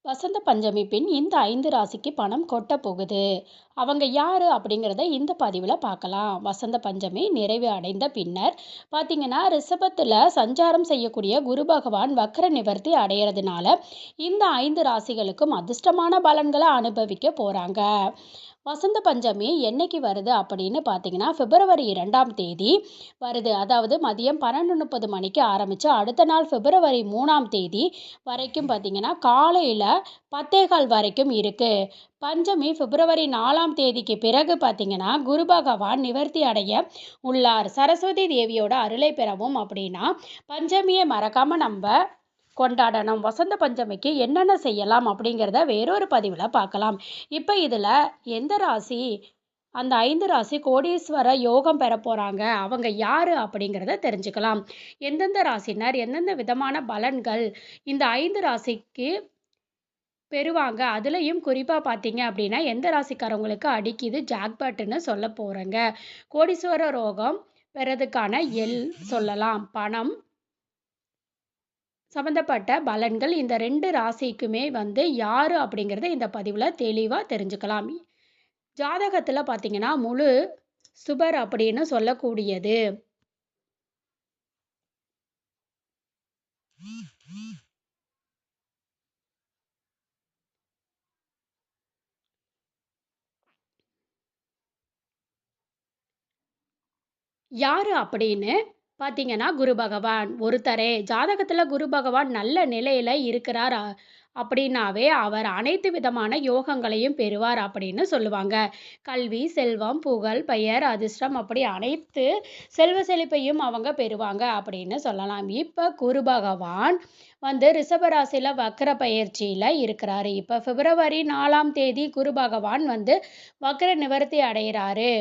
வசந்த பஞ்சமி பின் இந்த 5 ராசிக்கு பணம் கொட்டப் போகுது. அவங்க யாரு அப்படிங்கிறத இந்த பதிவுல பார்க்கலாம். வசந்த பஞ்சமி நிறைவு அடைந்த பின்னர் பார்த்தீங்கன்னா, ரிஷபத்துல சஞ்சாரம் செய்யக்கூடிய குரு பகவான் வக்ர நிவர்த்தி அடையறதுனால, இந்த 5 ராசிகளுக்கும் அதிர்ஷ்டமான பலன்கள அனுபவிக்க போறாங்க. வசந்த பஞ்சமி என்னைக்கு வருது அப்படின்னு பார்த்தீங்கன்னா, பிப்ரவரி 2ஆம் தேதி வருது. அதாவது மதியம் 12:30 மணிக்கு ஆரம்பிச்சு, அடுத்த நாள் பிப்ரவரி 3ஆம் தேதி வரைக்கும் பார்த்தீங்கன்னா, காலையில 10:15 வரைக்கும் இருக்கு. பஞ்சமி பிப்ரவரி 4ஆம் தேதிக்கு பிறகு பார்த்தீங்கன்னா, குரு பகவான் நிவர்த்தி அடைய உள்ளார். சரஸ்வதி தேவியோட அருளை பெறவும் அப்படின்னா, பஞ்சமியை மறக்காம நம்ப கொண்டாடணும். வசந்த பஞ்சமிக்கு என்னென்ன செய்யலாம் அப்படிங்கிறத வேறொரு பதிவுல பார்க்கலாம். இப்ப இதுல எந்த ராசி அந்த 5 ராசி கோடீஸ்வர யோகம் பெற போறாங்க. அவங்க யாரு அப்படிங்கிறத தெரிஞ்சுக்கலாம். எந்தெந்த ராசினர் எந்தெந்த விதமான பலன்கள் இந்த 5 ராசிக்கு பெறுவாங்க. அதுலயும் குறிப்பா பார்த்தீங்க அப்படின்னா, எந்த ராசிக்காரவங்களுக்கு அடிக்குது ஜாக்பாட்ன்னு சொல்ல போறேங்க. கோடீஸ்வர ரோகம் பெறதுக்கான சொல்லலாம். பணம் சம்மந்தப்பட்ட பலன்கள் இந்த 2 ராசிக்குமே யாரு அப்படிங்கிறத இந்த பதிவுல தெளிவா தெரிஞ்சுக்கலாம். ஜாதகத்துல பார்த்தீங்கன்னா, முழு சுபர் அப்படின்னு சொல்லக்கூடியது. யாரு அப்படின்னு பார்த்தீங்கன்னா, குரு பகவான் ஒருத்தரே. ஜாதகத்துல குரு பகவான் நல்ல நிலையில இருக்கிறார் அப்படின்னாவே, அவர் அனைத்து விதமான யோகங்களையும் பெறுவார் அப்படின்னு சொல்லுவாங்க. கல்வி, செல்வம், புகழ், பெயர், அதிர்ஷ்டம் அப்படி அனைத்து செல்வ செழிப்பையும் அவங்க பெறுவாங்க அப்படின்னு சொல்லலாம். இப்ப குரு பகவான் ரிஷப ராசியில வக்ர பயிற்சியில இருக்கிறாரு. இப்ப பிப்ரவரி 4ஆம் தேதி குரு பகவான் வக்ர நிவர்த்தி அடைகிறாரு.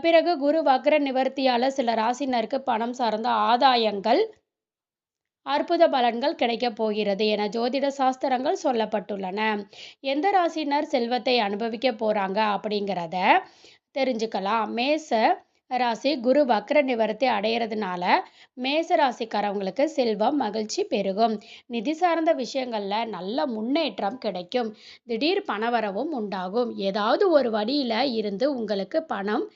பிறகு குரு வக்ர நிவர்த்தியால சில ராசினருக்கு பணம் சார்ந்த ஆதாயங்கள், அற்புத பலன்கள் கிடைக்கப் போகிறது என ஜோதிட சாஸ்திரங்கள் சொல்லப்பட்டுள்ளன. எந்த ராசினர் செல்வத்தை அனுபவிக்க போறாங்க அப்படிங்கிறத தெரிஞ்சுக்கலாம். மேச ராசி குரு வக்ர நிவர்த்தி அடையறதுனால மேச ராசிக்காரவங்களுக்கு செல்வம், மகிழ்ச்சி பெருகும். நிதி சார்ந்த விஷயங்கள்ல நல்ல முன்னேற்றம் கிடைக்கும். திடீர் பணவரவும் உண்டாகும். ஏதாவது ஒரு வழியில இருந்து உங்களுக்கு பணம்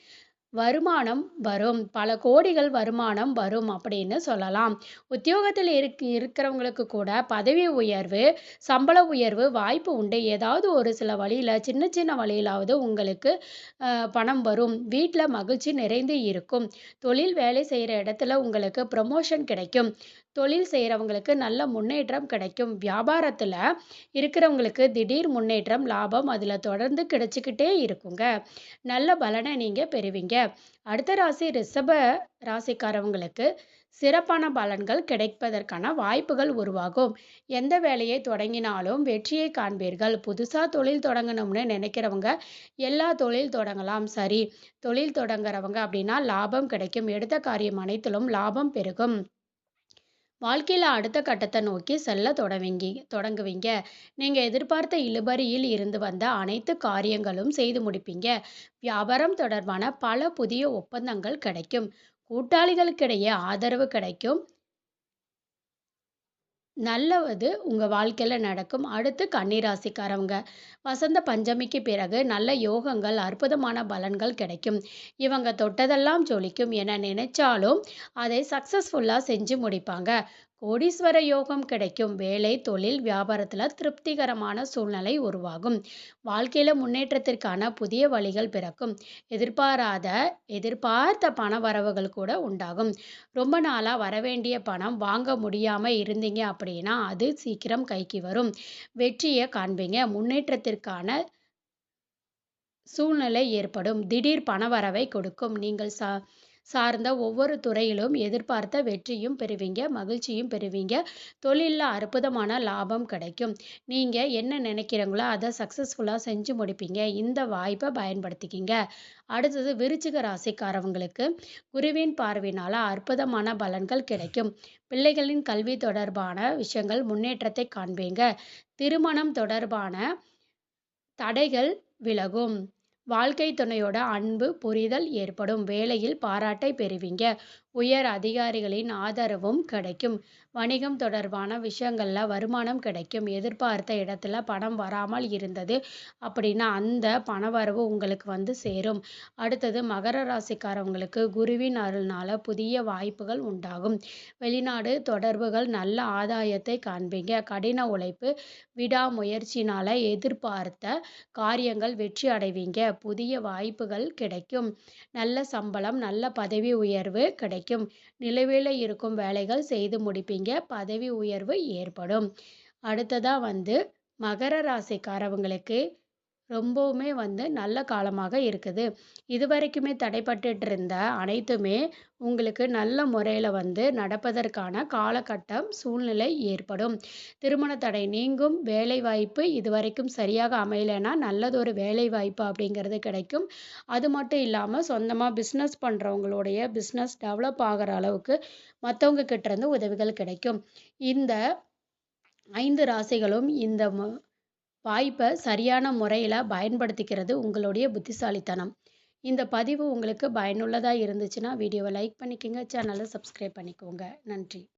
வருமானம் வரும். பல கோடிகள் வருமானம் வரும் அப்படின்னு சொல்லலாம். உத்தியோகத்தில் இருக்கிறவங்களுக்கு கூட பதவி உயர்வு, சம்பள உயர்வு வாய்ப்பு உண்டு. ஏதாவது ஒரு சில வழியில சின்ன சின்ன வழியிலாவது உங்களுக்கு பணம் வரும். வீட்ல மகிழ்ச்சி நிறைந்து இருக்கும். தொழில் வேலை செய்யற இடத்துல உங்களுக்கு ப்ரமோஷன் கிடைக்கும். தொழில் செய்றவங்களுக்கு நல்ல முன்னேற்றம் கிடைக்கும். வியாபாரத்துல இருக்கிறவங்களுக்கு திடீர் முன்னேற்றம், லாபம் அதுல தொடர்ந்து கிடைச்சுக்கிட்டே இருக்குங்க. நல்ல பலனை நீங்க பெறுவீங்க. அடுத்த ராசி ரிஷப ராசிக்காரவங்களுக்கு சிறப்பான பலன்கள் கிடைப்பதற்கான வாய்ப்புகள் உருவாகும். எந்த வேலையை தொடங்கினாலும் வெற்றியை காண்பீர்கள். புதுசா தொழில் தொடங்கணும்னு நினைக்கிறவங்க எல்லா தொழில் தொடங்கலாம். சரி, தொழில் தொடங்குறவங்க அப்படின்னா லாபம் கிடைக்கும். எடுத்த காரியம் அனைத்திலும் லாபம் பெருகும். வாழ்க்கையில அடுத்த கட்டத்தை நோக்கி செல்ல தொடங்குவீங்க. நீங்க எதிர்பார்த்த இழுபறியில் இருந்து வந்த அனைத்து காரியங்களும் செய்து முடிப்பீங்க. வியாபாரம் தொடர்பான பல புதிய ஒப்பந்தங்கள் கிடைக்கும். கூட்டாளிகளுக்கிடையே ஆதரவு கிடைக்கும். நல்லது உங்க வாழ்க்கையில நடக்கும். அடுத்து கன்னிராசிக்காரவங்க. வசந்த பஞ்சமிக்கு பிறகு நல்ல யோகங்கள், அற்புதமான பலன்கள் கிடைக்கும். இவங்க தொட்டதெல்லாம் ஜொலிக்கும் என நினைச்சாலும் அதை சக்சஸ்ஃபுல்லா செஞ்சு முடிப்பாங்க. கோடீஸ்வர யோகம் கிடைக்கும். வேலை, தொழில், வியாபாரத்துல திருப்திகரமான சூழ்நிலை உருவாகும். வாழ்க்கையில முன்னேற்றத்திற்கான புதிய வழிகள் பிறக்கும். எதிர்பார்த்த பண வரவுகள் கூட உண்டாகும். ரொம்ப நாளா வரவேண்டிய பணம் வாங்க முடியாம இருந்தீங்க அப்படின்னா அது சீக்கிரம் கைக்கு வரும். வெற்றியை காண்பீங்க. முன்னேற்றத்திற்கான சூழ்நிலை ஏற்படும். திடீர் பணவரவை கொடுக்கும். நீங்கள் சார்ந்த ஒவ்வொரு துறையிலும் எதிர்பார்த்த வெற்றியும் பெறுவீங்க, மகிழ்ச்சியும் பெறுவீங்க. தொழில்ல அற்புதமான லாபம் கிடைக்கும். நீங்க என்ன நினைக்கிறீங்களோ அதை சக்சஸ்ஃபுல்லா செஞ்சு முடிப்பீங்க. இந்த வாய்ப்பை பயன்படுத்திக்கிங்க. அடுத்தது விருச்சிக ராசிக்காரவங்களுக்கு குருவின் பார்வையினால அற்புதமான பலன்கள் கிடைக்கும். பிள்ளைகளின் கல்வி தொடர்பான விஷயங்கள் முன்னேற்றத்தை காண்பீங்க. திருமணம் தொடர்பான தடைகள் விலகும். வாழ்க்கை துணையோட அன்பு, புரிதல் ஏற்படும். வேலையில் பாராட்டை பெறுவீங்க. உயர் அதிகாரிகளின் ஆதரவும் கிடைக்கும். வணிகம் தொடர்பான விஷயங்கள்ல வருமானம் கிடைக்கும். எதிர்பார்த்த இடத்துல பணம் வராமல் இருந்தது அப்படின்னா, அந்த பணவரவு உங்களுக்கு வந்து சேரும். அடுத்தது மகர ராசிக்காரவங்களுக்கு குருவின் அருள்னால புதிய வாய்ப்புகள் உண்டாகும். வெளிநாடு தொடர்புகள் நல்ல ஆதாயத்தை காண்பீங்க. கடின உழைப்பு, விடாமுயற்சினால எதிர்பார்த்த காரியங்கள் வெற்றி அடைவீங்க. புதிய வாய்ப்புகள் கிடைக்கும். நல்ல சம்பளம், நல்ல பதவி உயர்வு கிடைக்கும். நிலுவையில இருக்கும் வேலைகள் செய்து முடிப்பீங்க. பதவி உயர்வு ஏற்படும். அடுத்ததா வந்து மகர ராசிக்காரவங்களுக்கு ரொம்பவுமே வந்து நல்ல காலமாக இருக்குது. இதுவரைக்குமே தடைப்பட்டுட்டு இருந்த அனைத்துமே உங்களுக்கு நல்ல முறையில வந்து நடப்பதற்கான காலகட்டம், சூழ்நிலை ஏற்படும். திருமண தடை நீங்கும். வேலைவாய்ப்பு இதுவரைக்கும் சரியாக அமையலைன்னா, நல்லதொரு வேலைவாய்ப்பு அப்படிங்கிறது கிடைக்கும். அது மட்டும் இல்லாம சொந்தமா பிசினஸ் பண்றவங்களுடைய பிசினஸ் டெவலப் ஆகுற அளவுக்கு மத்தவங்க கிட்ட இருந்து உதவிகள் கிடைக்கும். இந்த 5 ராசிகளும் இந்த வாய்ப்ப சரியான முறையில பயன்படுத்திக்கிறது உங்களுடைய புத்திசாலித்தனம். இந்த பதிவு உங்களுக்கு பயனுள்ளதா இருந்துச்சுன்னா, வீடியோவ லைக் பண்ணிக்கங்க. சேனல சப்ஸ்கிரைப் பண்ணிக்கோங்க. நன்றி.